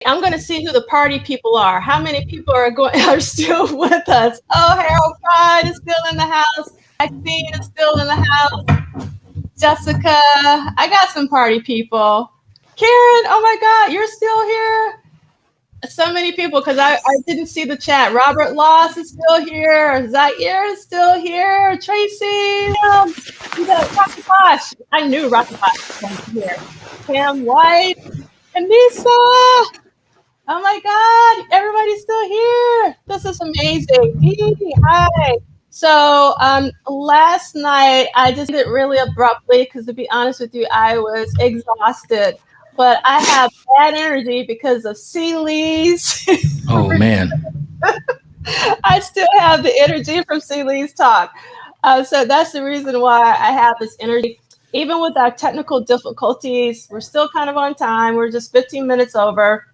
I'm going to see who the party people are. How many people are still with us? Oh, Harold Pride is still in the house. Maxine is still in the house. Jessica, I got some party people. Karen, oh my God, you're still here. So many people because I didn't see the chat. Robert Loss is still here. Zaire is still here. Tracy, you got Rocky Bosch. I knew Rocky Bosch was here. Pam White, Anissa. Oh my God, everybody's still here. This is amazing. Dee, hi. So last night I just did it really abruptly because, to be honest with you, I was exhausted. But I have bad energy because of Lee's. Oh man. I still have the energy from Lee's talk. So that's the reason why I have this energy. Even with our technical difficulties, we're still kind of on time. We're just 15 minutes over.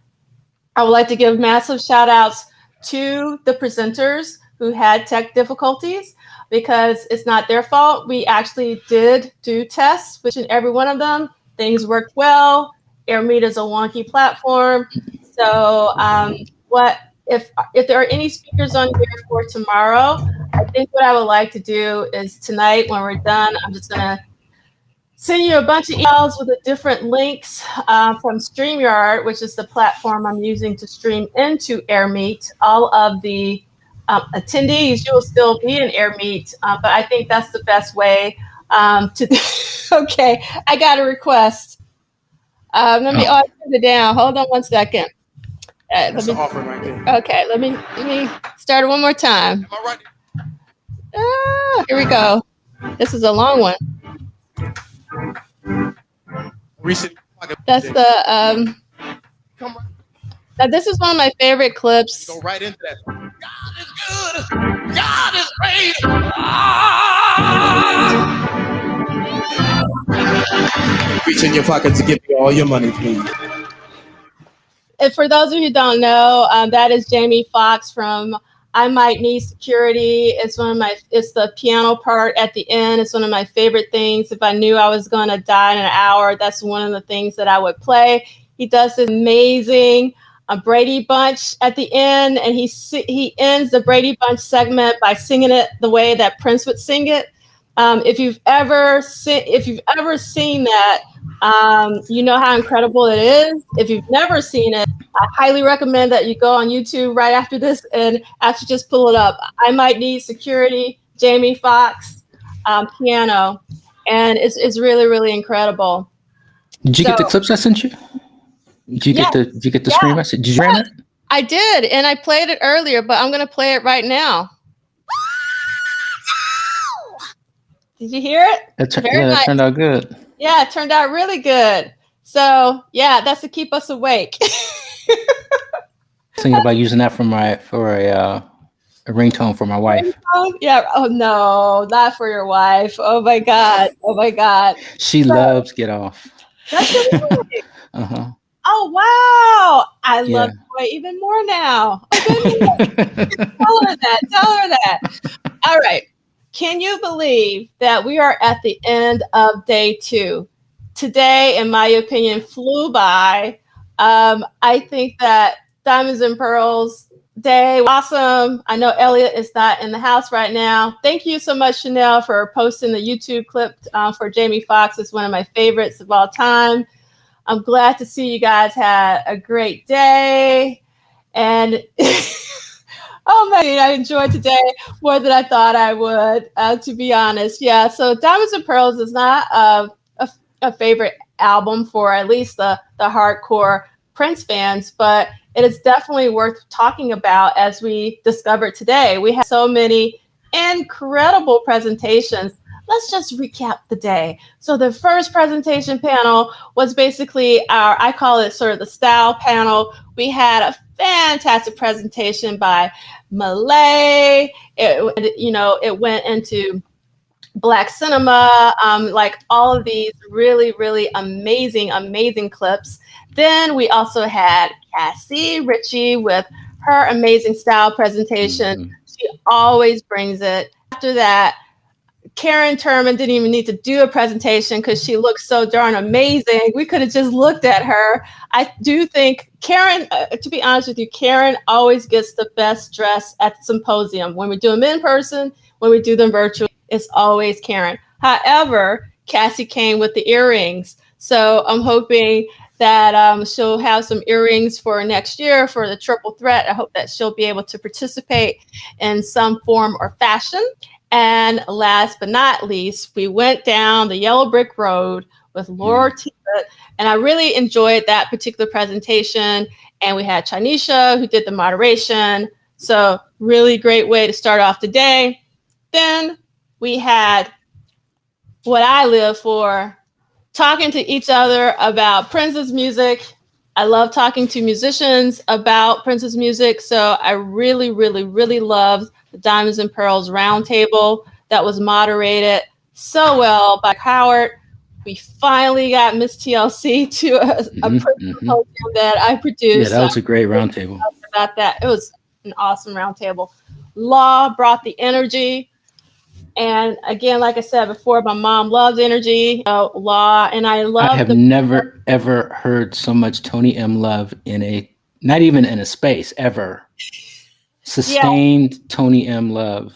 I would like to give massive shout outs to the presenters who had tech difficulties because it's not their fault. We actually did do tests, which in every one of them, things worked well. AirMeet is a wonky platform. So if there are any speakers on here for tomorrow, I think what I would like to do is tonight when we're done, I'm just going to send you a bunch of emails with the different links from StreamYard, which is the platform I'm using to stream into AirMeet. All of the attendees, you will still be in AirMeet, but I think that's the best way to. Okay, I got a request. I turned it down. Hold on one second. That's an offer right there. Okay, let me start it one more time. Am I right? Here we go. This is a long one. That's the now this is one of my favorite clips. Go right into that. God is good. God is great. Reach in your pocket to give me all your money, please. And for those of you who don't know, that is Jamie Foxx from I Might Need Security. It's the piano part at the end. It's one of my favorite things. If I knew I was going to die in an hour, that's one of the things that I would play. He does this amazing Brady Bunch at the end, and he ends the Brady Bunch segment by singing it the way that Prince would sing it. If you've ever seen that, you know how incredible it is. If you've never seen it, I highly recommend that you go on YouTube right after this and actually just pull it up. I Might Need Security, Jamie Foxx, piano, and it's really, really incredible. Did you get the clips I sent you? Did you get the stream message? Did you ram it? I did, and I played it earlier, but I'm going to play it right now. Did you hear it? It turned out good. Yeah, it turned out really good. So yeah, that's to keep us awake. Thinking about using that for a ringtone for my wife. Yeah. Oh no, not for your wife. Oh my God. Oh my God. She loves Get Off. That's really Uh-huh. Oh wow! I love Joy even more now. Oh, tell her that. All right. Can you believe that we are at the end of day 2? Today, in my opinion, flew by. I think that Diamonds and Pearls Day, awesome. I know Elliot is not in the house right now. Thank you so much, Chanel, for posting the YouTube clip for Jamie Foxx. It's one of my favorites of all time. I'm glad to see you guys had a great day. And oh man, I enjoyed today more than I thought I would, to be honest. Yeah, so Diamonds and Pearls is not a favorite album for at least the hardcore Prince fans, but it is definitely worth talking about as we discovered today. We had so many incredible presentations. Let's just recap the day. So the first presentation panel was basically I call it sort of the style panel. We had a fantastic presentation by Malay. It went into Black cinema, like all of these really, really amazing clips. Then we also had Cassie Ritchie with her amazing style presentation. She always brings it. After that, Karen Turnbull didn't even need to do a presentation because she looks so darn amazing. We could have just looked at her. I do think Karen, to be honest with you, Karen always gets the best dress at the symposium. When we do them in person, when we do them virtually, it's always Karen. However, Cassie came with the earrings. So I'm hoping that she'll have some earrings for next year for the triple threat. I hope that she'll be able to participate in some form or fashion. And last but not least, we went down the yellow brick road with Laura Tippett, and I really enjoyed that particular presentation. And we had Chanisha who did the moderation. So really great way to start off the day. Then we had what I live for, talking to each other about Prince's music. I love talking to musicians about Prince's music. So I really, really, really loved the Diamonds and Pearls Roundtable that was moderated so well by Howard. We finally got Miss TLC to a program that I produced. Yeah, that was a great roundtable. About that, it was an awesome roundtable. Law brought the energy. And again, like I said before, my mom loves energy, Law, and I have never ever heard so much Tony M love not even in a space ever. Sustained Tony M love.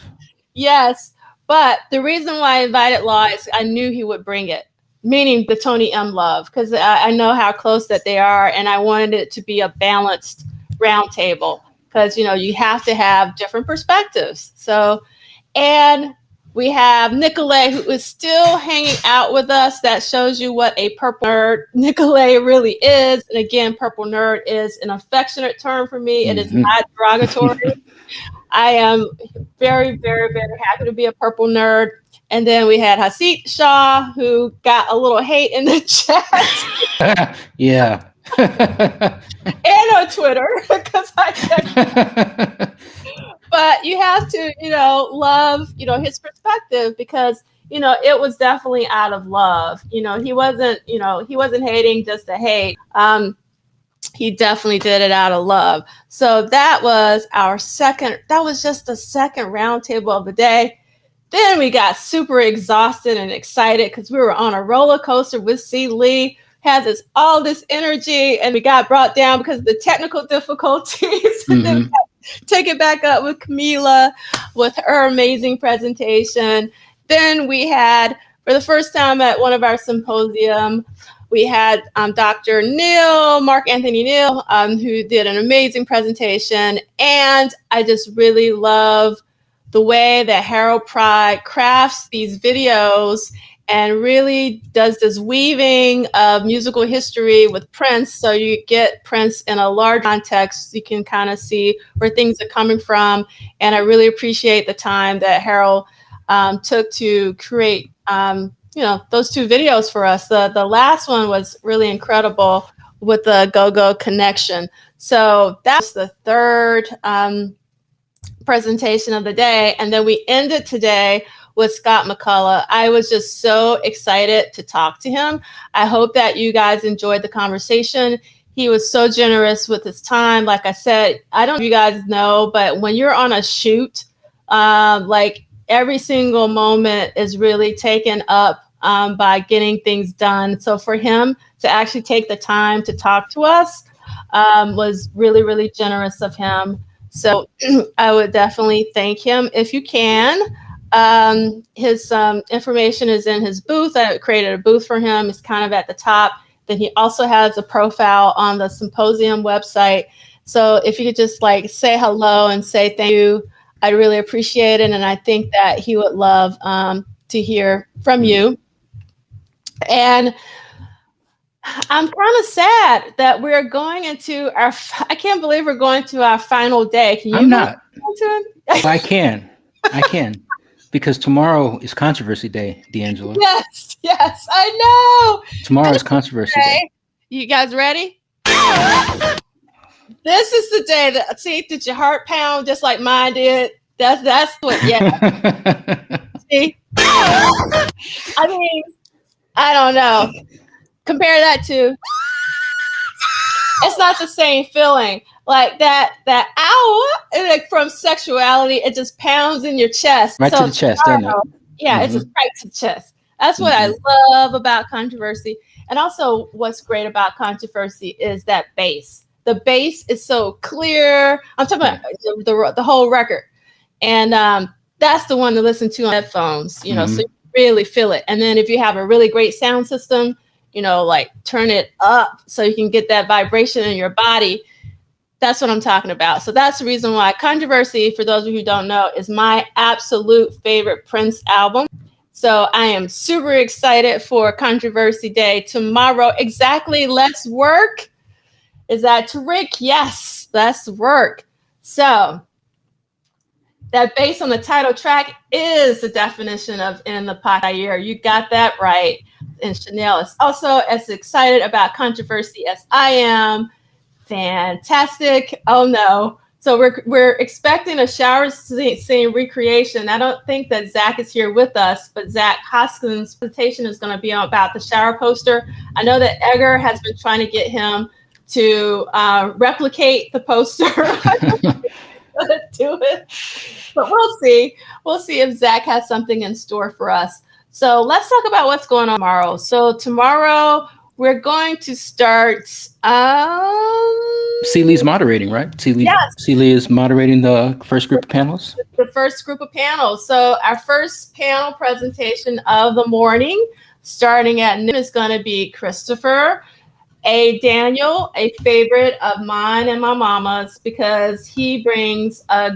Yes, but the reason why I invited Law is I knew he would bring it, meaning the Tony M love, because I know how close that they are, and I wanted it to be a balanced roundtable because you have to have different perspectives. So, and we have Nicolay, who is still hanging out with us. That shows you what a purple nerd Nicolay really is. And again, purple nerd is an affectionate term for me. It is not derogatory. I am very, very, very happy to be a purple nerd. And then we had Hasit Shah, who got a little hate in the chat. Yeah. And on Twitter, because I checked. But you have to, love, his perspective because, it was definitely out of love. He wasn't hating just to hate. He definitely did it out of love. So that was just the second roundtable of the day. Then we got super exhausted and excited because we were on a roller coaster with C. Lee, had all this energy, and we got brought down because of the technical difficulties. And then we got take it back up with Camila with her amazing presentation. Then we had, for the first time at one of our symposium, we had Dr. Neil, Mark Anthony Neil, who did an amazing presentation. And I just really love the way that Harold Pride crafts these videos and really does this weaving of musical history with Prince. So you get Prince in a large context. You can kind of see where things are coming from. And I really appreciate the time that Harold took to create, those two videos for us. The last one was really incredible with the Go-Go connection. So that's the third presentation of the day. And then we ended today with Scott McCullough. I was just so excited to talk to him. I hope that you guys enjoyed the conversation. He was so generous with his time. Like I said, I don't know if you guys know, but when you're on a shoot, like every single moment is really taken up by getting things done. So for him to actually take the time to talk to us was really, really generous of him. So I would definitely thank him if you can. His information is in his booth. I created a booth for him. It's kind of at the top. Then he also has a profile on the Symposium website. So if you could just say hello and say thank you, I'd really appreciate it. And I think that he would love to hear from you. And I'm kind of sad that we're going into I can't believe we're going to our final day. Can you? I'm not. I can. Because tomorrow is Controversy Day, D'Angelo. Yes, I know. Tomorrow is Controversy Day. You guys ready? This is the day that, did your heart pound just like mine did? That's what, yeah. See? I mean, I don't know. Compare that to, it's not the same feeling. Like that ow, from sexuality, it just pounds in your chest. Right to the chest, doesn't it? Yeah, it's a strike to the chest. That's what I love about controversy. And also what's great about controversy is that bass. The bass is so clear. I'm talking about the whole record. And that's the one to listen to on headphones, you know, so you really feel it. And then if you have a really great sound system, you know, like turn it up so you can get that vibration in your body. That's what I'm talking about. So that's the reason why Controversy, for those of you who don't know, is my absolute favorite Prince album. So I am super excited for Controversy Day tomorrow. Exactly. Let's work. Is that Rick? Yes, let's work. So that bass on the title track is the definition of In the Pocket Year. You got that right. And Chanel is also as excited about Controversy as I am. Fantastic. Oh no. So we're expecting a shower scene recreation. I don't think that Zach is here with us, but Zach Hoskins' presentation is going to be about the shower poster. I know that Edgar has been trying to get him to replicate the poster. Do it. But we'll see. We'll see if Zach has something in store for us. So let's talk about what's going on tomorrow. So tomorrow we're going to start. Ceely's moderating, right? Ceely is moderating the first group of panels. The first group of panels. So our first panel presentation of the morning, starting at noon, is going to be Christopher A. Daniel, a favorite of mine and my mama's, because he brings a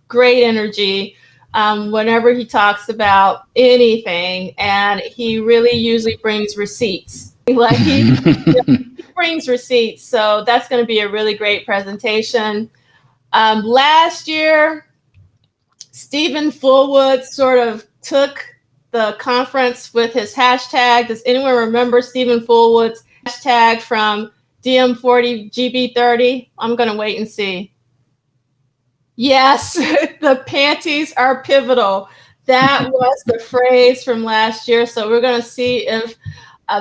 great energy whenever he talks about anything, and he really usually brings receipts. Like he brings receipts, so that's going to be a really great presentation. Last year, Stephen Fullwood sort of took the conference with his hashtag. Does anyone remember Stephen Fullwood's hashtag from DM40GB30? I'm going to wait and see. Yes, the panties are pivotal. That was the phrase from last year. So we're going to see if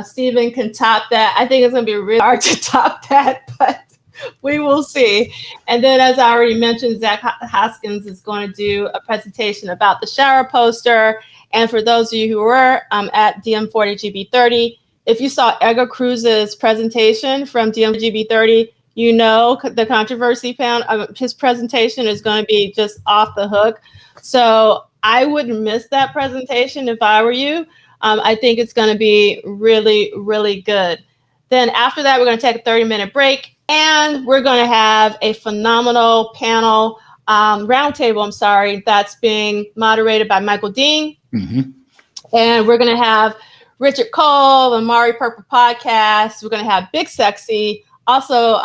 Stephen can top that. I think it's going to be really hard to top that, but we will see. And then, as I already mentioned, Zach Hoskins is going to do a presentation about the shower poster. And for those of you who were at DM40GB30, if you saw Edgar Cruz's presentation from DMGB30, you know the controversy panel. His presentation is going to be just off the hook. So I wouldn't miss that presentation if I were you. I think it's going to be really, really good. Then after that, we're going to take a 30-minute break, and we're going to have a phenomenal panel roundtable, that's being moderated by Michael Dean. And we're going to have Richard Cole, the Mari Purple podcast. We're going to have Big Sexy, also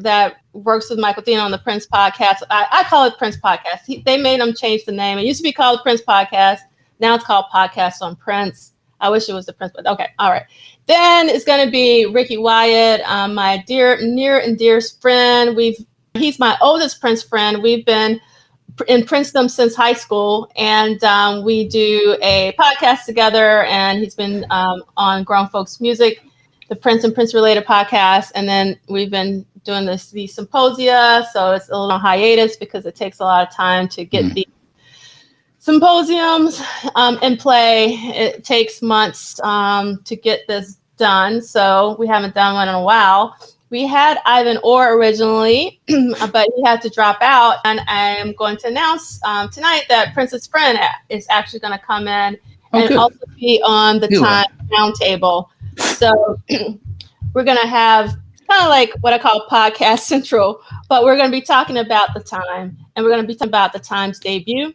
that works with Michael Dean on the Prince podcast. I call it Prince Podcast. They made them change the name. It used to be called Prince Podcast. Now it's called Podcast on Prince. I wish it was the Prince, but okay, all right. Then it's going to be Ricky Wyatt, my near and dearest friend. He's my oldest Prince friend. We've been in Princedom since high school, and we do a podcast together, and he's been on Grown Folks Music, the Prince and Prince related podcast. And then we've been doing the Symposia, so it's a little hiatus because it takes a lot of time to get the symposiums in play. It takes months to get this done, so we haven't done one in a while. We had Ivan Orr originally, but he had to drop out, and I am going to announce tonight that Prince's friend is actually going to come in and also be on the Time Roundtable. So we're going to have kind of like what I call Podcast Central, but we're going to be talking about the Time, and we're going to be talking about the Time's debut,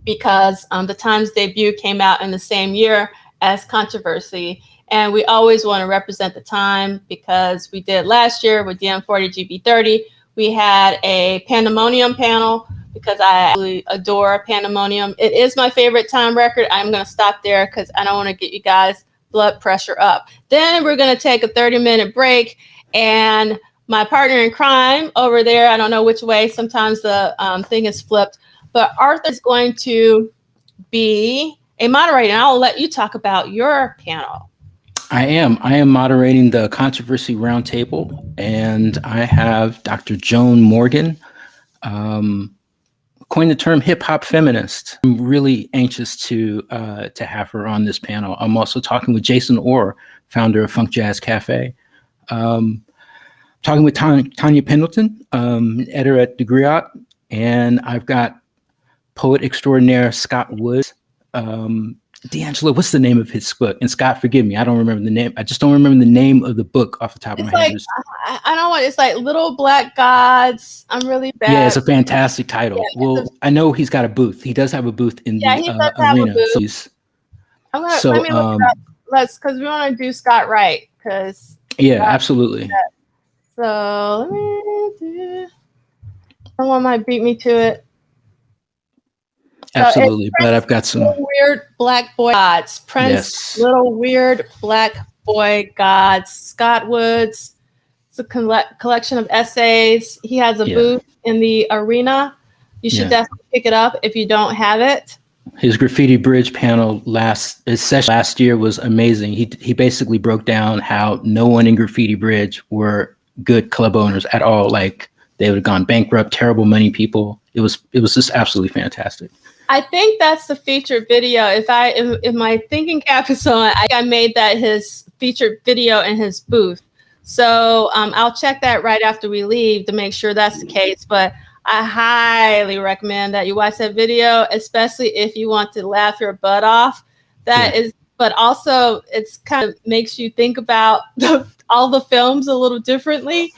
because the Times debut came out in the same year as Controversy. And we always want to represent the Time, because we did last year with DM40GB30. We had a Pandemonium panel, because I absolutely adore Pandemonium. It is my favorite Time record. I'm going to stop there because I don't want to get you guys blood pressure up. Then we're going to take a 30-minute break, and my partner in crime over there, I don't know which way, sometimes the thing is flipped, but Arthur is going to be a moderator, and I'll let you talk about your panel. I am moderating the Controversy Roundtable, and I have Dr. Joan Morgan, coined the term hip hop feminist. I'm really anxious to have her on this panel. I'm also talking with Jason Orr, founder of Funk Jazz Cafe. Talking with Tanya Pendleton, editor at The Griot, and I've got poet extraordinaire Scott Woods. D'Angelo, what's the name of his book? And Scott, forgive me, I don't remember the name. I just don't remember the name of the book off the top of my head. I don't want. It's like Little Black Gods. I'm really bad. Yeah, it's a fantastic title. Yeah, well, I know he's got a booth. He does have a booth in the arena. Let me look it up. Because we want to do Scott right. Absolutely. So let me do. Someone might beat me to it. Absolutely, but I've got some weird black boy gods. Prince, yes. Little weird black boy gods. Scott Woods. It's a collection of essays. He has a booth in the arena. You should definitely pick it up if you don't have it. His Graffiti Bridge panel his session last year was amazing. He basically broke down how no one in Graffiti Bridge were good club owners at all. Like they would have gone bankrupt, terrible money people. It was just absolutely fantastic. I think that's the featured video. If my thinking cap is on, I made that his featured video in his booth. So I'll check that right after we leave to make sure that's the case. But I highly recommend that you watch that video, especially if you want to laugh your butt off. But also it's kind of makes you think about all the films a little differently.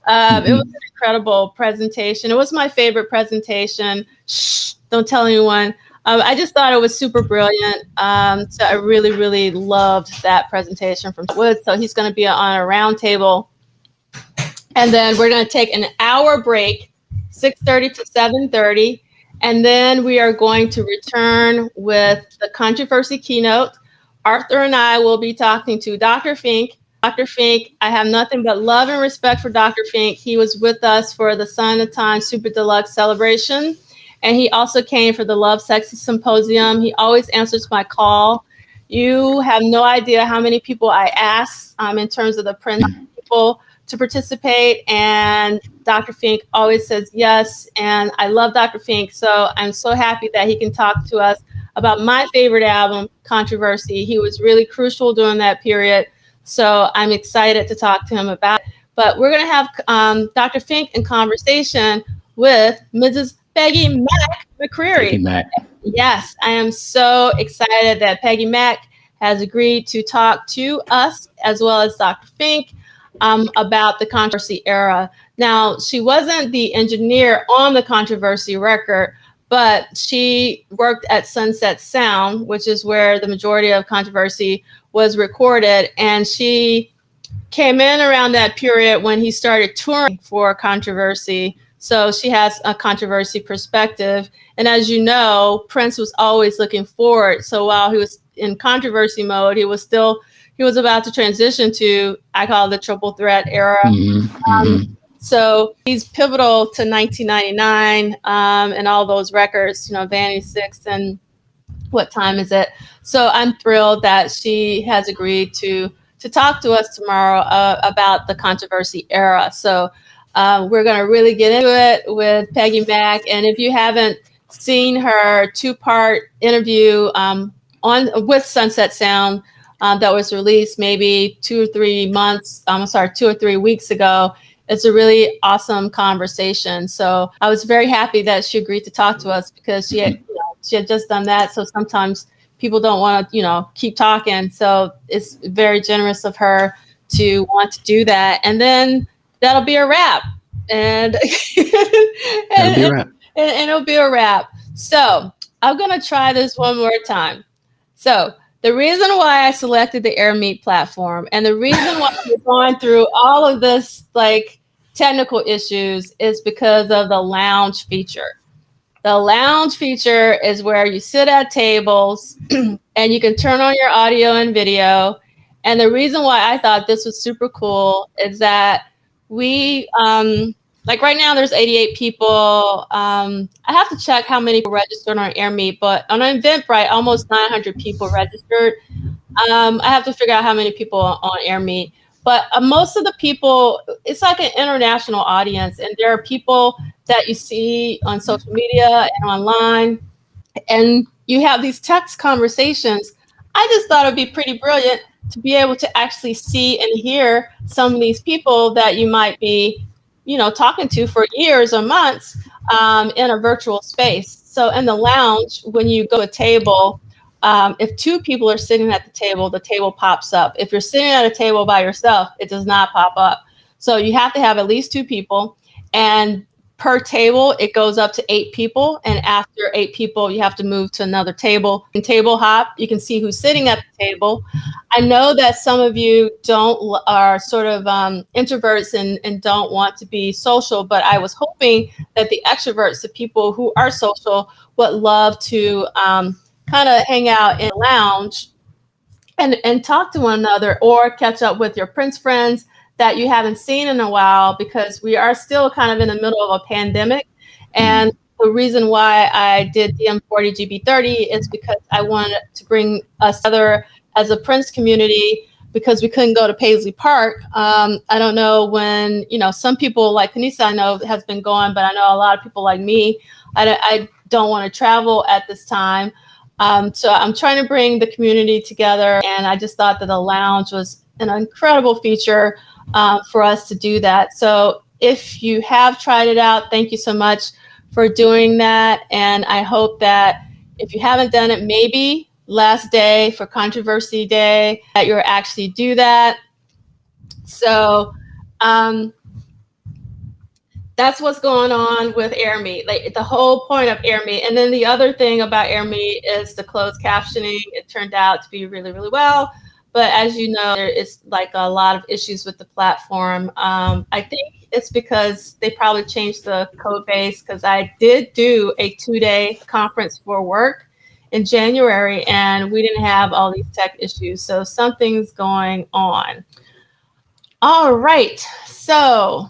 It was an incredible presentation. It was my favorite presentation. Shh, don't tell anyone. I just thought it was super brilliant. So I really, really loved that presentation from Woods. So he's going to be on a round table. And then we're going to take an hour break, 6:30 to 7:30. And then we are going to return with the controversy keynote. Arthur and I will be talking to Dr. Fink. Dr. Fink, I have nothing but love and respect for Dr. Fink. He was with us for the Sign of Time Super Deluxe celebration. And he also came for the Love Sexy Symposium. He always answers my call. You have no idea how many people I asked in terms of the Prince people to participate. And Dr. Fink always says yes. And I love Dr. Fink. So I'm so happy that he can talk to us about my favorite album, Controversy. He was really crucial during that period. So I'm excited to talk to him about it. But we're going to have Dr. Fink in conversation with Mrs. Peggy Mack McCreary. Peggy Mack. Yes, I am so excited that Peggy Mack has agreed to talk to us as well as Dr. Fink about the controversy era. Now, she wasn't the engineer on the controversy record, but she worked at Sunset Sound, which is where the majority of controversy was recorded. And she came in around that period when he started touring for controversy. So she has a controversy perspective. And as you know, Prince was always looking forward. So while he was in controversy mode, he was about to transition to, I call it the triple threat era. So he's pivotal to 1999 and all those records, Vanity 6 and What Time Is It? So I'm thrilled that she has agreed to talk to us tomorrow about the controversy era. So we're going to really get into it with Peggy Mack. And if you haven't seen her 2-part interview with Sunset Sound that was released maybe 2 or 3 weeks ago, it's a really awesome conversation. So I was very happy that she agreed to talk to us because she had just done that. So sometimes people don't want to, keep talking. So it's very generous of her to want to do that. And then that'll be a wrap. And it'll be a wrap. So I'm going to try this one more time. So the reason why I selected the Air Meet platform and the reason why we're going through all of this technical issues is because of the lounge feature. The lounge feature is where you sit at tables and you can turn on your audio and video. And the reason why I thought this was super cool is that we, right now there's 88 people. I have to check how many people registered on AirMeet, but on Eventbrite, almost 900 people registered. I have to figure out how many people on AirMeet. But most of the people, it's like an international audience, and there are people that you see on social media and online, and you have these text conversations. I just thought it'd be pretty brilliant to be able to actually see and hear some of these people that you might be, talking to for years or months in a virtual space. So in the lounge, when you go to a table, if two people are sitting at the table pops up. If you're sitting at a table by yourself, it does not pop up. So you have to have at least two people, and per table, it goes up to 8 people. And after 8 people, you have to move to another table. In table hop, you can see who's sitting at the table. I know that some of you are sort of introverts and don't want to be social, but I was hoping that the extroverts, the people who are social, would love to kind of hang out in a lounge and talk to one another, or catch up with your Prince friends that you haven't seen in a while, because we are still kind of in the middle of a pandemic. And the reason why I did DM40GB30 is because I wanted to bring us together as a Prince community, because we couldn't go to Paisley Park. I don't know when, some people like Kanisa, I know, has been going, but I know a lot of people like me, I don't want to travel at this time. So I'm trying to bring the community together, and I just thought that the lounge was an incredible feature for us to do that. So if you have tried it out, thank you so much for doing that. And I hope that if you haven't done it, maybe last day for Controversy Day, that you'll actually do that. So that's what's going on with AirMeet, like the whole point of AirMeet. And then the other thing about AirMeet is the closed captioning. It turned out to be really, really well. But as you know, there is like a lot of issues with the platform. I think it's because they probably changed the code base, because I did do a 2-day conference for work in January, and we didn't have all these tech issues. So something's going on. All right. So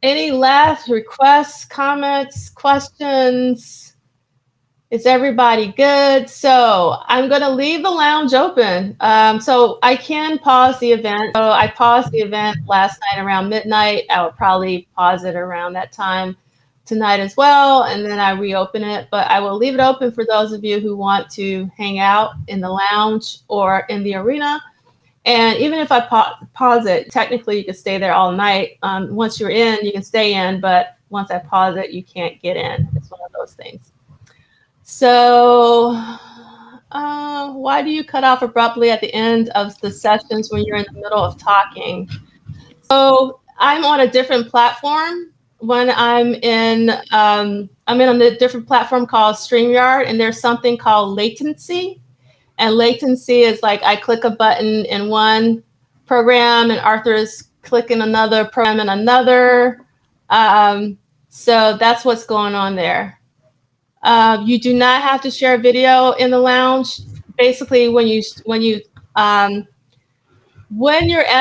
any last requests, comments, questions? Is everybody good? So I'm going to leave the lounge open. So I can pause the event. So I paused the event last night around midnight. I would probably pause it around that time tonight as well, and then I reopen it. But I will leave it open for those of you who want to hang out in the lounge or in the arena. And even if I pause it, technically you can stay there all night. Once you're in, you can stay in, but once I pause it, you can't get in. It's one of those things. So why do you cut off abruptly at the end of the sessions when you're in the middle of talking? So I'm on a different platform. When I'm in a different platform called StreamYard, and there's something called latency. And latency is like I click a button in one program and Arthur is clicking another program in another. So that's what's going on there. You do not have to share video in the lounge. Basically, when you're at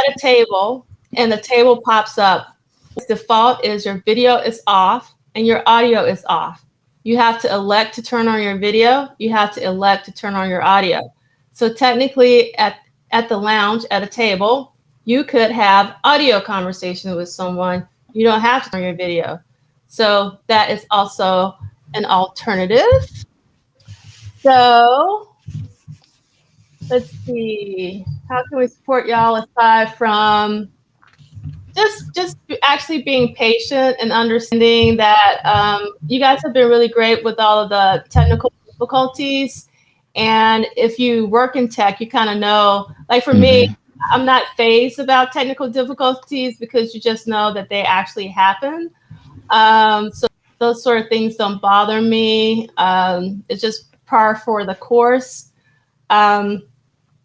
a table and the table pops up, the default is your video is off and your audio is off. You have to elect to turn on your video. You have to elect to turn on your audio. So technically, at the lounge, at a table, you could have audio conversation with someone. You don't have to turn on your video. So that is also an alternative. So let's see. How can we support y'all aside from just actually being patient and understanding that you guys have been really great with all of the technical difficulties. And if you work in tech, you kind of know, like for me, I'm not fazed about technical difficulties because you just know that they actually happen. So those sort of things don't bother me. It's just par for the course.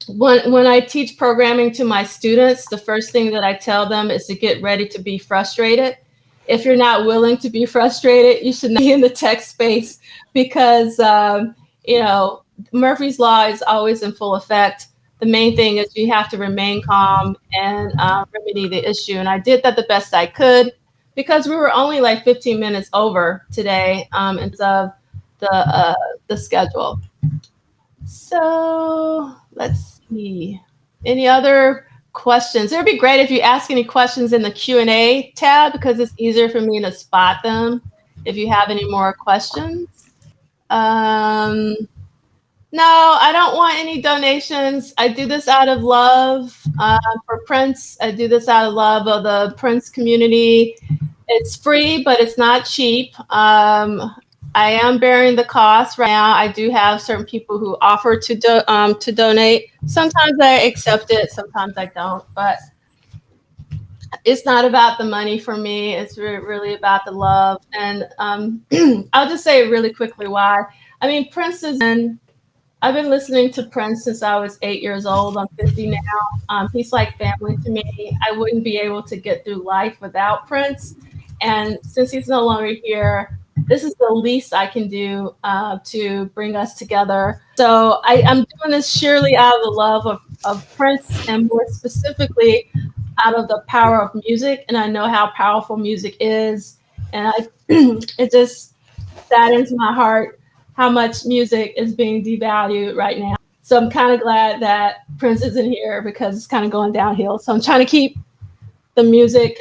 When I teach programming to my students, the first thing that I tell them is to get ready to be frustrated. If you're not willing to be frustrated, you should not be in the tech space because, Murphy's Law is always in full effect. The main thing is you have to remain calm and remedy the issue. And I did that the best I could because we were only like 15 minutes over today in terms of the schedule. So let's see. Any other questions. It would be great if you ask any questions in the Q&A tab, because it's easier for me to spot them if you have any more questions. No, I don't want any donations. I do this out of love for Prince. I do this out of love of the Prince community. It's free, but it's not cheap. I am bearing the cost right now. I do have certain people who offer to donate. Sometimes I accept it, sometimes I don't. But it's not about the money for me. It's really about the love. And I'll just say really quickly why. I mean, Prince is in. I've been listening to Prince since I was 8 years old. I'm 50 now. He's like family to me. I wouldn't be able to get through life without Prince. And since he's no longer here, this is the least I can do to bring us together. So I'm doing this sheerly out of the love of Prince, and more specifically out of the power of music. And I know how powerful music is. And it just saddens my heart how much music is being devalued right now. So I'm kind of glad that Prince isn't here, because it's kind of going downhill. So I'm trying to keep the music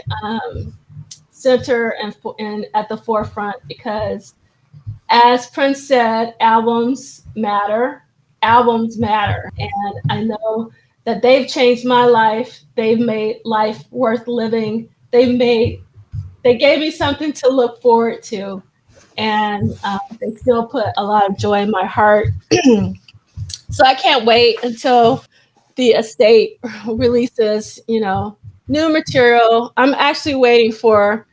center and at the forefront, because as Prince said, albums matter. Albums matter. And I know that they've changed my life. They've made life worth living. They gave me something to look forward to. And they still put a lot of joy in my heart. So I can't wait until the estate releases, new material. I'm actually waiting for,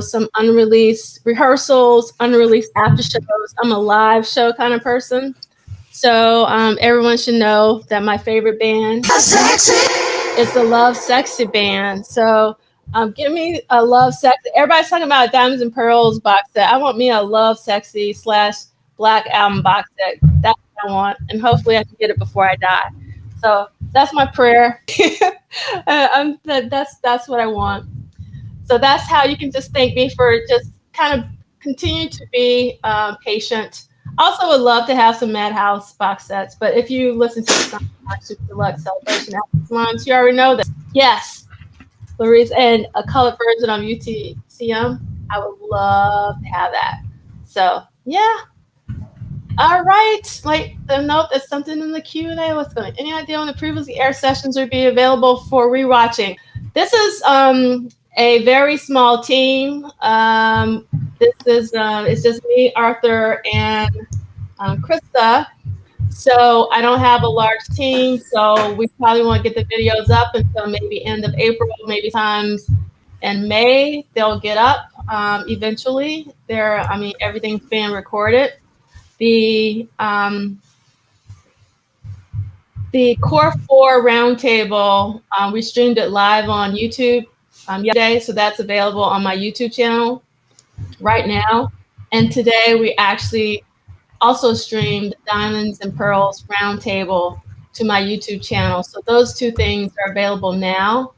some unreleased rehearsals, unreleased after shows. I'm a live show kind of person. So everyone should know that my favorite band is the Love Sexy Band. So give me a Love Sexy. Everybody's talking about a Diamonds and Pearls box set. I want me a Love Sexy / Black Album box set. That's what I want. And hopefully I can get it before I die. So that's my prayer. That's what I want. So that's how you can just thank me for just kind of continue to be patient. Also would love to have some Madhouse box sets. But if you listen to the Super Deluxe Celebration Albums, you already know that. Yes. Clarice, and a colored version of UTCM. I would love to have that. So yeah. All right. Like the note, there's something in the Q&A. What's going on? Any idea when the previously aired sessions will be available for rewatching? This is a very small team. This is it's just me, Arthur, and Krista. So I don't have a large team, so we probably won't get the videos up until maybe end of April, maybe times in May. They'll get up eventually. Everything's being recorded. The Core 4 Roundtable, we streamed it live on YouTube yesterday, so that's available on my YouTube channel right now. And today we actually also streamed Diamonds and Pearls Roundtable to my YouTube channel. So those two things are available now.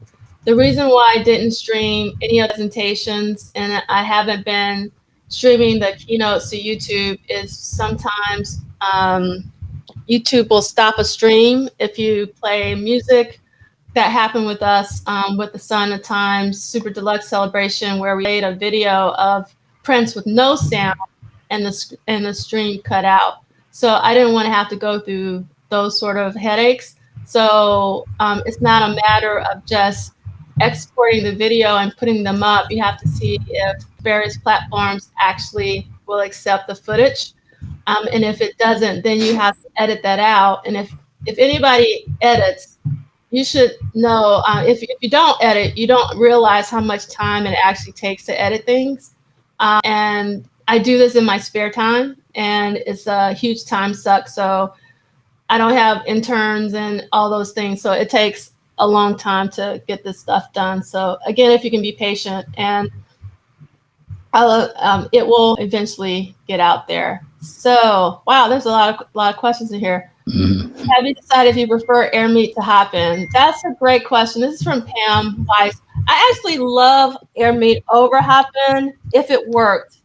The reason why I didn't stream any of the presentations and I haven't been streaming the keynotes to YouTube is sometimes YouTube will stop a stream if you play music. That happened with us with the Sign of Times Super Deluxe Celebration, where we made a video of Prince with no sound, and the stream cut out. So I didn't want to have to go through those sort of headaches. So it's not a matter of just exporting the video and putting them up. You have to see if various platforms actually will accept the footage. And if it doesn't, then you have to edit that out. And if anybody edits, you should know, if you don't edit, you don't realize how much time it actually takes to edit things. And I do this in my spare time, and it's a huge time suck. So I don't have interns and all those things. So it takes a long time to get this stuff done. So again, if you can be patient, and it will eventually get out there. So wow, there's a lot of questions in here. Mm-hmm. Have you decided if you prefer air meat to hop in? That's a great question. This is from Pam Weiss. I actually love air meat over hop-in if it worked.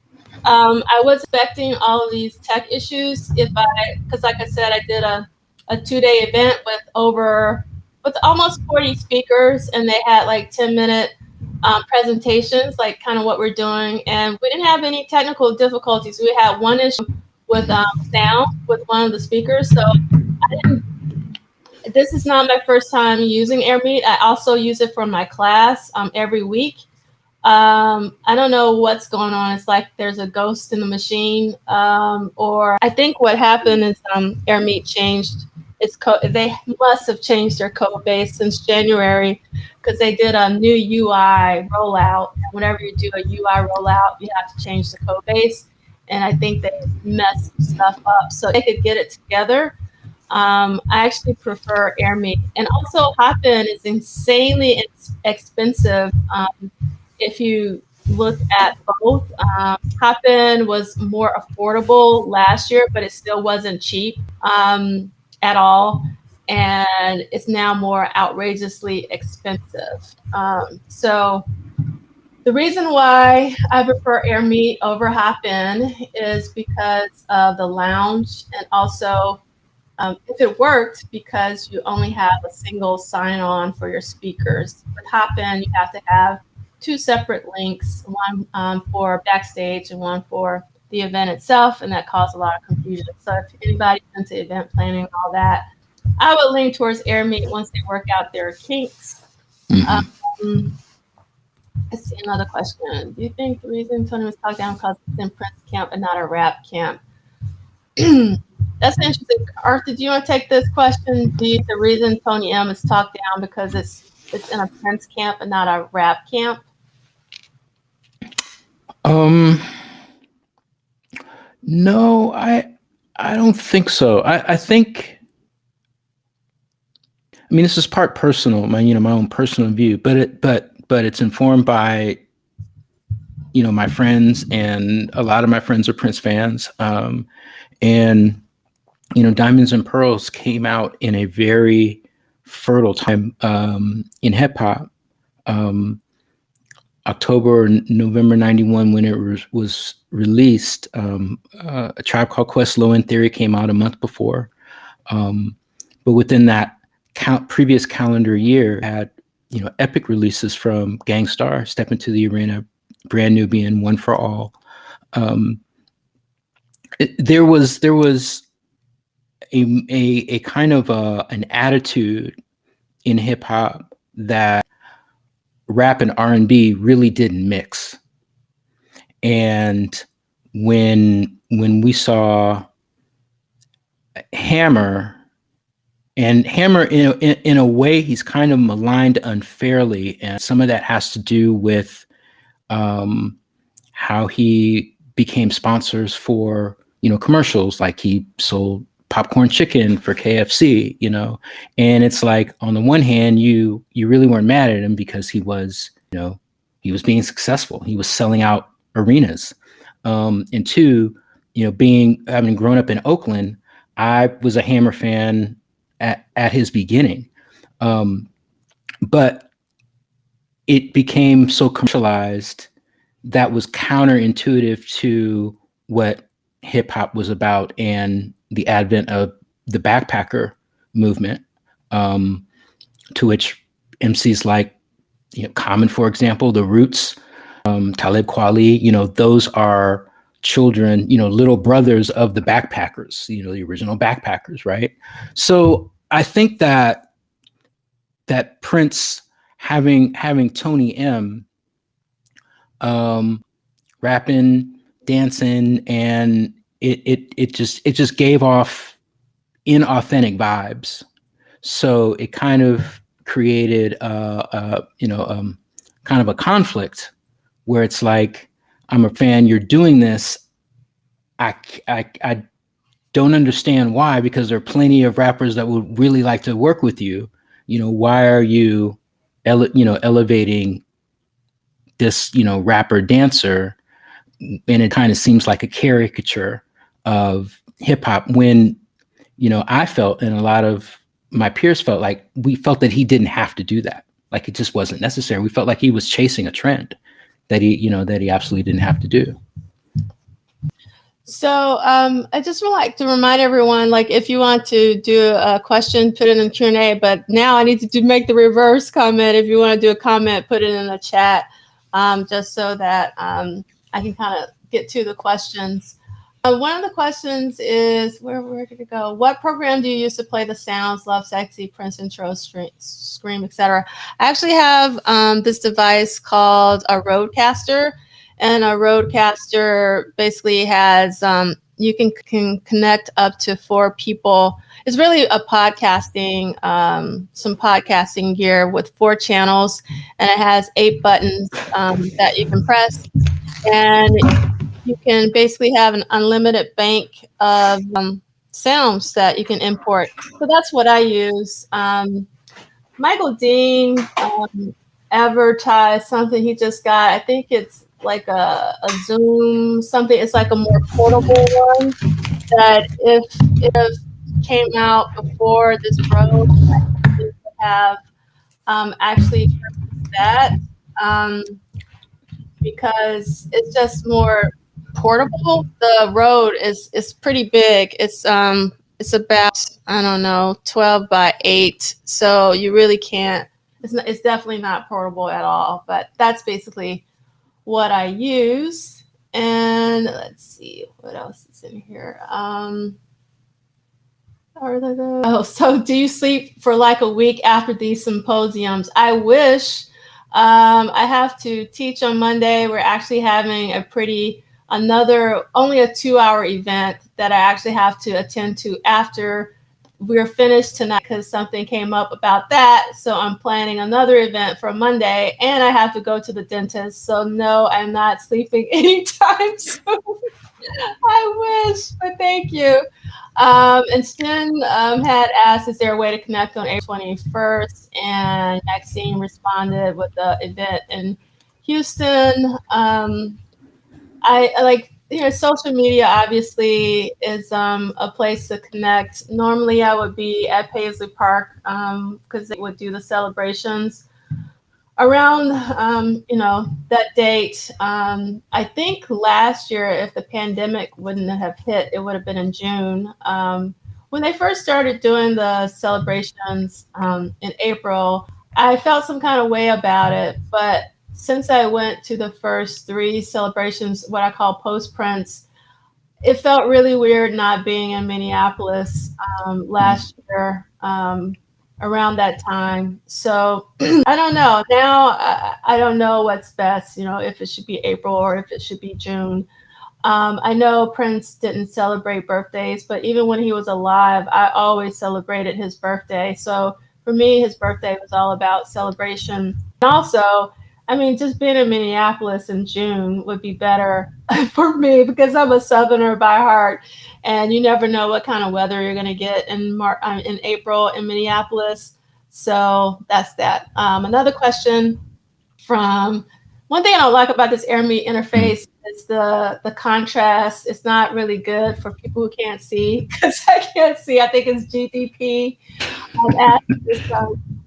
I was expecting all of these tech issues because like I said, I did a 2-day event with over with almost 40 speakers, and they had like 10-minute presentations, like kind of what we're doing. And we didn't have any technical difficulties. We had one issue with sound with one of the speakers. So this is not my first time using AirMeet. I also use it for my class every week. I don't know what's going on. It's like there's a ghost in the machine, or I think what happened is AirMeet changed its code. They must have changed their code base since January, because they did a new UI rollout. Whenever you do a UI rollout, you have to change the code base, and I think they messed stuff up so they could get it together. I actually prefer AirMeet, and also Hopin is insanely expensive. If you look at both, Hopin was more affordable last year, but it still wasn't cheap at all. And it's now more outrageously expensive. So the reason why I prefer AirMeet over Hopin is because of the lounge, and also if it worked, because you only have a single sign-on for your speakers. With Hopin, you have to have 2 separate links, one for backstage and one for the event itself, and that caused a lot of confusion. So if anybody's into event planning and all that, I would lean towards AirMeet once they work out their kinks. Let's see, another question. Do you think the reason Tony was talked down because it's in Prince camp and not a rap camp? That's interesting. Arthur, do you want to take this question? Do you think the reason Tony M is talked down because it's in a Prince camp and not a rap camp? No, I don't think so. I think, I mean, this is part personal, my own personal view, but it's informed by, my friends, and a lot of my friends are Prince fans. And, Diamonds and Pearls came out in a very fertile time in hip hop. October, November 91, when it was released, A Tribe Called Quest, Low End Theory came out a month before. But within that previous calendar year, had epic releases from Gang Starr, Step Into the Arena, Brand Nubian, One for All. There was a kind of an attitude in hip hop that rap and R&B really didn't mix. And when we saw Hammer, and Hammer in a way, he's kind of maligned unfairly, and some of that has to do with how he became sponsors for commercials, like he sold popcorn chicken for KFC, and it's like, on the one hand, you really weren't mad at him because he was being successful. He was selling out arenas. And two, having grown up in Oakland, I was a Hammer fan at his beginning. But it became so commercialized that was counterintuitive to what hip hop was about, and the advent of the backpacker movement, to which MCs like Common, for example, The Roots, Talib Kweli, those are children, little brothers of the backpackers, the original backpackers, right? So I think that Prince having Tony M rapping, dancing, and it just gave off inauthentic vibes. So it kind of created kind of a conflict where it's like, I'm a fan, you're doing this. I don't understand why, because there are plenty of rappers that would really like to work with you. Why are you elevating this, rapper dancer? And it kind of seems like a caricature of hip hop, when, I felt, and a lot of my peers felt, like we felt that he didn't have to do that. Like it just wasn't necessary. We felt like he was chasing a trend that he absolutely didn't have to do. So I just would like to remind everyone, like, if you want to do a question, put it in Q&A. But now I need to make the reverse comment. If you want to do a comment, put it in the chat, just so that I can kind of get to the questions. One of the questions is, where did it go? What program do you use to play the sounds, Love Sexy, Prince Intro, Scream, etc.? I actually have this device called a Rodecaster. And a Rodecaster basically has, you can connect up to 4 people. It's really a podcasting, some podcasting gear with 4 channels, and it has 8 buttons that you can press. And you can basically have an unlimited bank of sounds that you can import. So that's what I use. Michael Dean advertised something he just got. I think it's like a Zoom something. It's like a more portable one that if it came out before this Rode, I would have actually purchased that because it's just more portable. The Rode is pretty big. It's about, I don't know, 12 by 8. So you really can't. It's definitely not portable at all. But that's basically what I use. And let's see what else is in here. So do you sleep for like a week after these symposiums? I wish. I have to teach on Monday. We're actually having only a 2-hour event that I actually have to attend to after we're finished tonight because something came up about that. So I'm planning another event for Monday, and I have to go to the dentist. So no, I'm not sleeping anytime soon. I wish, but thank you. And Sten had asked, is there a way to connect on April 21st? And Maxine responded with the event in Houston. I like, social media obviously is a place to connect. Normally I would be at Paisley Park because they would do the celebrations around that date. I think last year, if the pandemic wouldn't have hit, it would have been in June. When they first started doing the celebrations in April, I felt some kind of way about it. But since I went to the first 3 celebrations, what I call post Prince, it felt really weird not being in Minneapolis last year around that time. So I don't know. Now I don't know what's best, if it should be April or if it should be June. I know Prince didn't celebrate birthdays, but even when he was alive, I always celebrated his birthday. So for me, his birthday was all about celebration. And also, I mean, just being in Minneapolis in June would be better for me because I'm a Southerner by heart, and you never know what kind of weather you're going to get in April in Minneapolis. So that's that. Another question from one thing I don't like about this AirMe interface is the contrast. It's not really good for people who can't see because I can't see. I think it's GDP.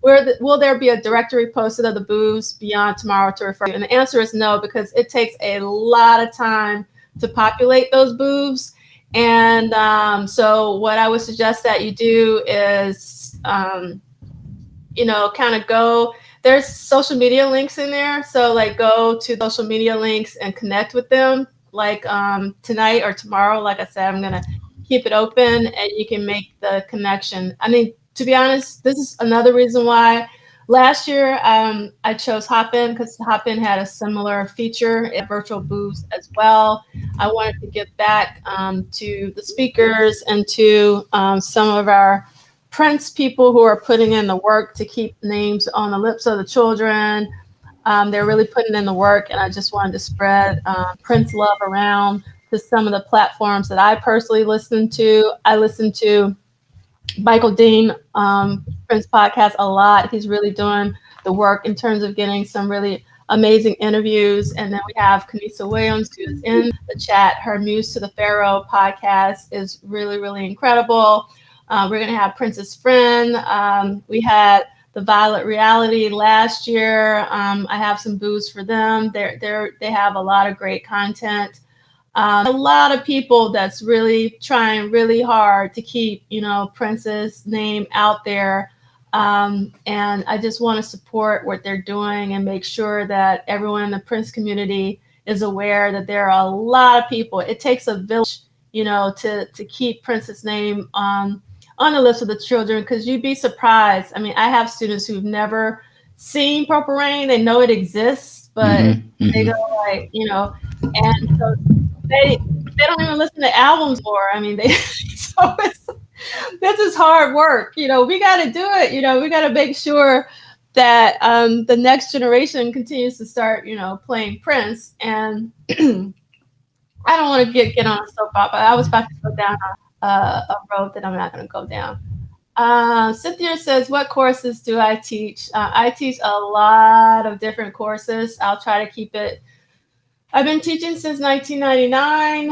Will there be a directory posted of the booths beyond tomorrow to refer to? And the answer is no, because it takes a lot of time to populate those booths. And so what I would suggest that you do is, kind of go, there's social media links in there. So like go to social media links and connect with them. Like tonight or tomorrow, like I said, I'm going to keep it open and you can make the connection. I mean, to be honest, this is another reason why last year I chose Hopin, because Hopin had a similar feature in virtual booths as well. I wanted to give back to the speakers and to some of our Prince people who are putting in the work to keep names on the lips of the children. They're really putting in the work, and I just wanted to spread Prince love around to some of the platforms that I personally listen to. I listen to Michael Dean Prince podcast a lot. He's really doing the work in terms of getting some really amazing interviews. And then we have Kanisa Williams, who is in the chat. Her Muse to the Pharaoh podcast is really, really incredible. We're going to have Prince's Friend. We had the Violet Reality last year. I have some booths for them. They have a lot of great content. A lot of people that's really trying really hard to keep, Prince's name out there. And I just want to support what they're doing and make sure that everyone in the Prince community is aware that there are a lot of people. It takes a village, to keep Prince's name on the list of the children, because you'd be surprised. I mean, I have students who've never seen Purple Rain. They know it exists, but they go like, and so they don't even listen to albums more. I mean, so this is hard work. We got to do it. We got to make sure that the next generation continues to start, playing Prince. And I don't want to get on a soapbox, but I was about to go down a road that I'm not going to go down. Cynthia says, what courses do I teach? I teach a lot of different courses. I'll try to keep it. I've been teaching since 1999,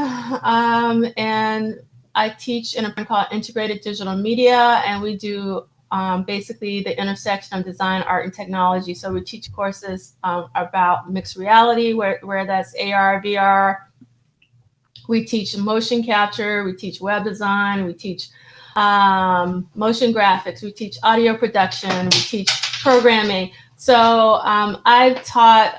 and I teach in a program called Integrated Digital Media, and we do basically the intersection of design, art, and technology. So we teach courses about mixed reality, where that's AR, VR. We teach motion capture, we teach web design, we teach motion graphics, we teach audio production, we teach programming. So I've taught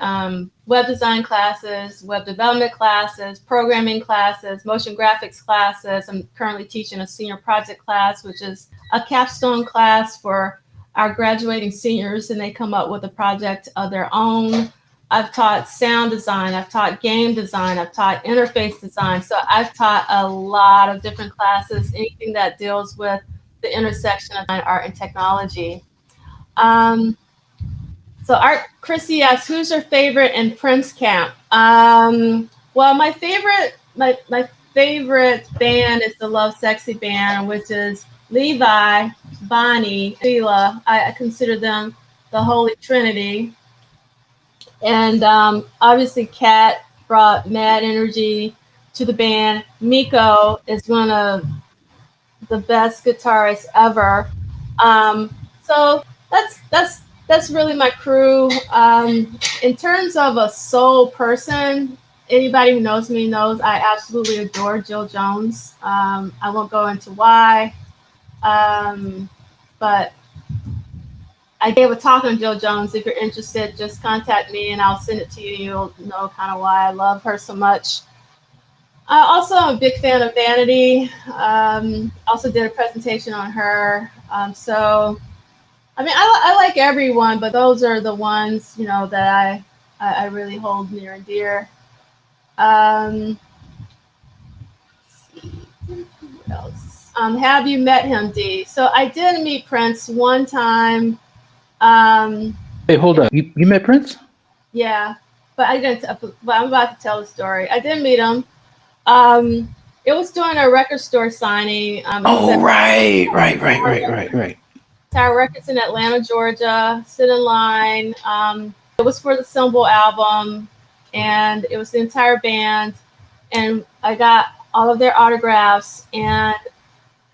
web design classes, web development classes, programming classes, motion graphics classes. I'm currently teaching a senior project class, which is a capstone class for our graduating seniors, and they come up with a project of their own. I've taught sound design, I've taught game design, I've taught interface design. So I've taught a lot of different classes, anything that deals with the intersection of art and technology. So Chrissy asks, who's your favorite in Prince camp? Well, my favorite band is the Love Sexy Band, which is Levi, Bonnie, Sheila. I consider them the Holy Trinity. And obviously, Kat brought mad energy to the band. Miko is one of the best guitarists ever. So that's really my crew. In terms of a soul person, anybody who knows me knows I absolutely adore Jill Jones. I won't go into why, but I gave a talk on Jill Jones. If you're interested, just contact me and I'll send it to you. You'll know kind of why I love her so much. Also, I'm a big fan of Vanity. Also did a presentation on her. So, I mean, I like everyone, but those are the ones, that I really hold near and dear. Let's see, what else? Have you met him, Dee? So I did meet Prince one time. Hey, hold up. You met Prince? Yeah, but I'm about to tell the story. I did meet him. It was during a record store signing. Right. Tower Records in Atlanta, Georgia. Sit in line. It was for the Symbol album, and it was the entire band. And I got all of their autographs, and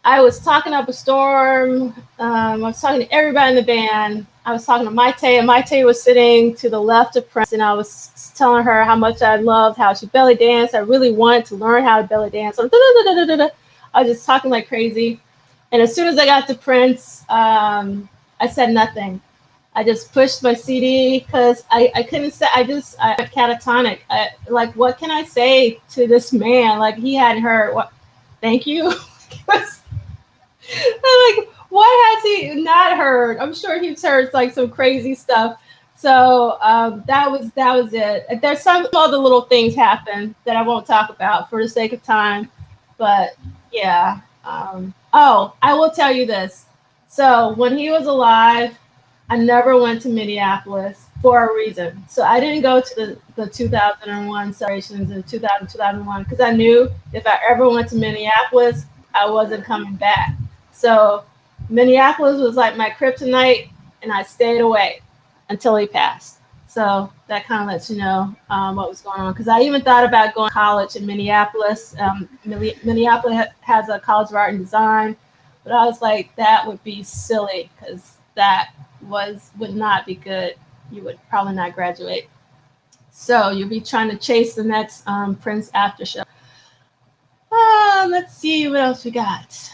I was talking up a storm. I was talking to everybody in the band. I was talking to Maite, and Maite was sitting to the left of Prince, and I was telling her how much I loved how she belly danced. I really wanted to learn how to belly dance. So, I was just talking like crazy. And as soon as I got to Prince, I said nothing. I just pushed my CD because I couldn't say, I went catatonic. Like, what can I say to this man? Like, he hadn't heard what, thank you. I'm like, what has he not heard? I'm sure he's heard like some crazy stuff. So that was it. There's some other little things happen that I won't talk about for the sake of time. But yeah. I will tell you this. So when he was alive, I never went to Minneapolis for a reason. So I didn't go to the 2001 celebrations in 2001 because I knew if I ever went to Minneapolis, I wasn't coming back. So Minneapolis was like my kryptonite, and I stayed away until he passed. So that kind of lets you know what was going on. Because I even thought about going to college in Minneapolis. Minneapolis has a College of Art and Design, but I was like, that would be silly because that would not be good. You would probably not graduate. So you'll be trying to chase the next Prince after show. Let's see what else we got.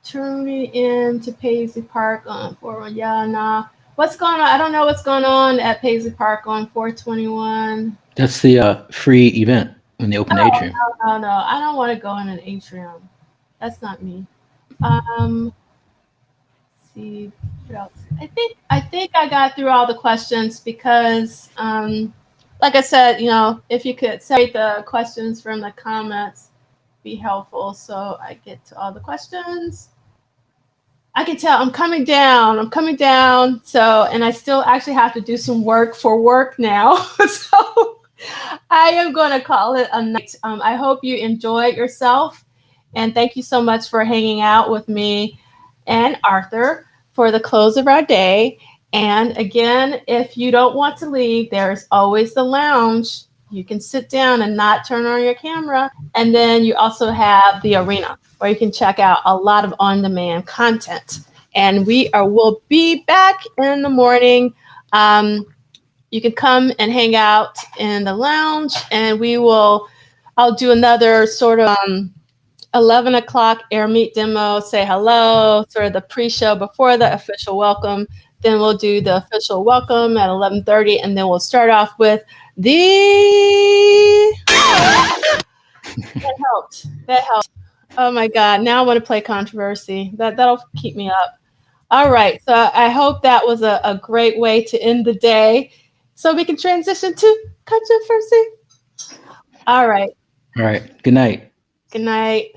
Turn me into Paisley Park on 421. Yeah, nah. What's going on? I don't know what's going on at Paisley Park on 421. That's the free event in the open atrium. No. I don't want to go in an atrium. That's not me. Let's see what else. I think I got through all the questions because like I said, if you could separate the questions from the comments, be helpful so I get to all the questions. I can tell I'm coming down. So, and I still actually have to do some work for work now. So I am going to call it a night. I hope you enjoyed yourself. And thank you so much for hanging out with me and Arthur for the close of our day. And again, if you don't want to leave, there's always the lounge. You can sit down and not turn on your camera. And then you also have the arena where you can check out a lot of on-demand content. And we'll be back in the morning. You can come and hang out in the lounge, and I'll do another sort of 11 o'clock air meet demo, say hello, sort of the pre-show before the official welcome. Then we'll do the official welcome at 11:30, and then we'll start off with that helped. Oh my God, now I want to play controversy. That'll keep me up. All right, so I hope that was a great way to end the day so we can transition to controversy. All right. Good night. Good night.